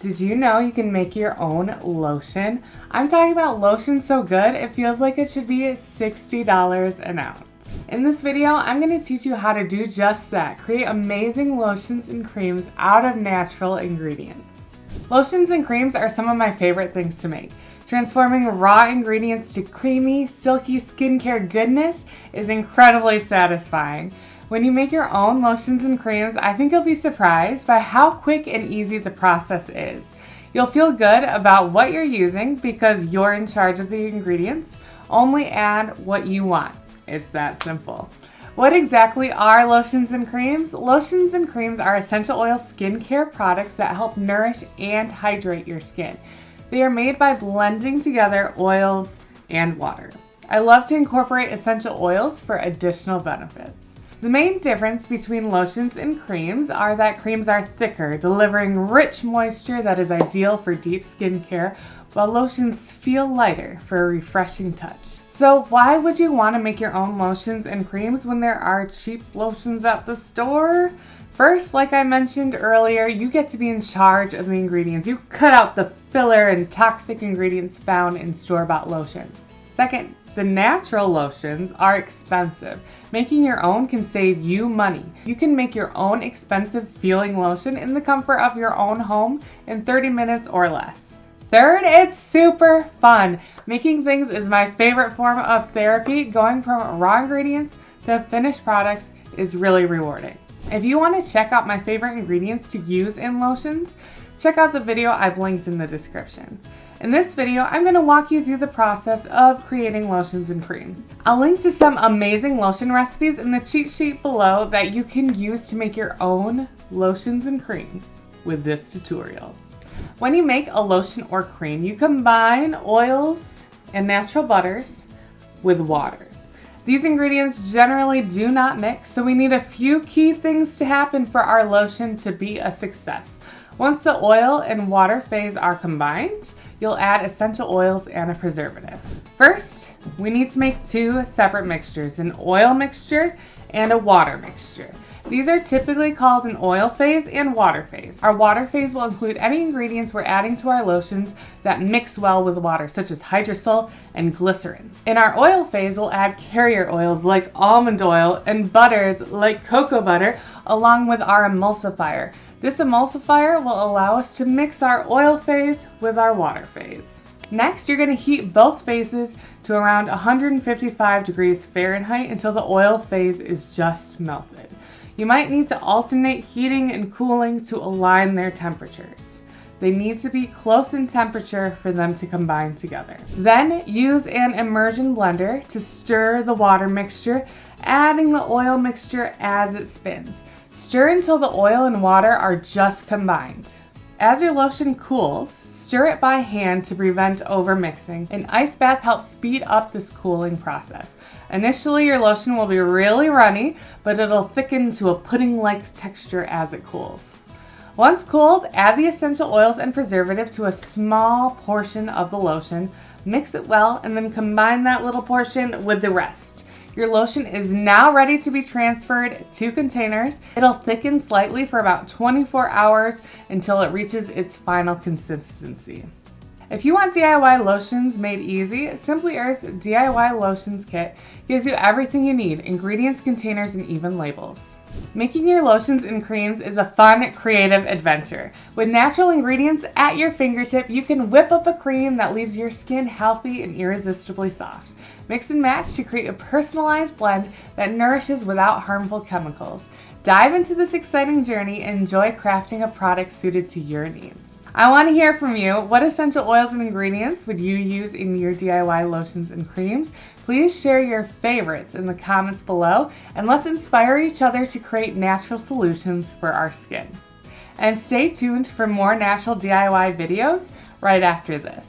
Did you know you can make your own lotion? I'm talking about lotion so good it feels like it should be $60 an ounce. In this video, I'm going to teach you how to do just that. Create amazing lotions and creams out of natural ingredients. Lotions and creams are some of my favorite things to make. Transforming raw ingredients to creamy, silky skincare goodness is incredibly satisfying. When you make your own lotions and creams, I think you'll be surprised by how quick and easy the process is. You'll feel good about what you're using because you're in charge of the ingredients. Only add what you want. It's that simple. What exactly are lotions and creams? Lotions and creams are essential oil skincare products that help nourish and hydrate your skin. They are made by blending together oils and water. I love to incorporate essential oils for additional benefits. The main difference between lotions and creams are that creams are thicker, delivering rich moisture that is ideal for deep skincare, while lotions feel lighter for a refreshing touch. So why would you want to make your own lotions and creams when there are cheap lotions at the store? First, like I mentioned earlier, you get to be in charge of the ingredients. You cut out the filler and toxic ingredients found in store-bought lotions. Second, the natural lotions are expensive. Making your own can save you money. You can make your own expensive feeling lotion in the comfort of your own home in 30 minutes or less. Third, it's super fun. Making things is my favorite form of therapy. Going from raw ingredients to finished products is really rewarding. If you want to check out my favorite ingredients to use in lotions, check out the video I've linked in the description. In this video, I'm going to walk you through the process of creating lotions and creams. I'll link to some amazing lotion recipes in the cheat sheet below that you can use to make your own lotions and creams with this tutorial. When you make a lotion or cream, you combine oils and natural butters with water. These ingredients generally do not mix, so we need a few key things to happen for our lotion to be a success. Once the oil and water phase are combined, you'll add essential oils and a preservative. First, we need to make two separate mixtures, an oil mixture and a water mixture. These are typically called an oil phase and water phase. Our water phase will include any ingredients we're adding to our lotions that mix well with water, such as hydrosol and glycerin. In our oil phase, we'll add carrier oils like almond oil and butters like cocoa butter, along with our emulsifier. This emulsifier will allow us to mix our oil phase with our water phase. Next, you're going to heat both phases to around 155 degrees Fahrenheit until the oil phase is just melted. You might need to alternate heating and cooling to align their temperatures. They need to be close in temperature for them to combine together. Then use an immersion blender to stir the water mixture, adding the oil mixture as it spins. Stir until the oil and water are just combined. As your lotion cools, stir it by hand to prevent overmixing. An ice bath helps speed up this cooling process. Initially, your lotion will be really runny, but it'll thicken to a pudding-like texture as it cools. Once cooled, add the essential oils and preservative to a small portion of the lotion, mix it well, and then combine that little portion with the rest. Your lotion is now ready to be transferred to containers. It'll thicken slightly for about 24 hours until it reaches its final consistency. If you want DIY lotions made easy, Simply Earth's DIY Lotions Kit gives you everything you need: ingredients, containers, and even labels. Making your lotions and creams is a fun, creative adventure. With natural ingredients at your fingertip, you can whip up a cream that leaves your skin healthy and irresistibly soft. Mix and match to create a personalized blend that nourishes without harmful chemicals. Dive into this exciting journey and enjoy crafting a product suited to your needs. I want to hear from you. What essential oils and ingredients would you use in your DIY lotions and creams? Please share your favorites in the comments below, and let's inspire each other to create natural solutions for our skin. And stay tuned for more natural DIY videos right after this.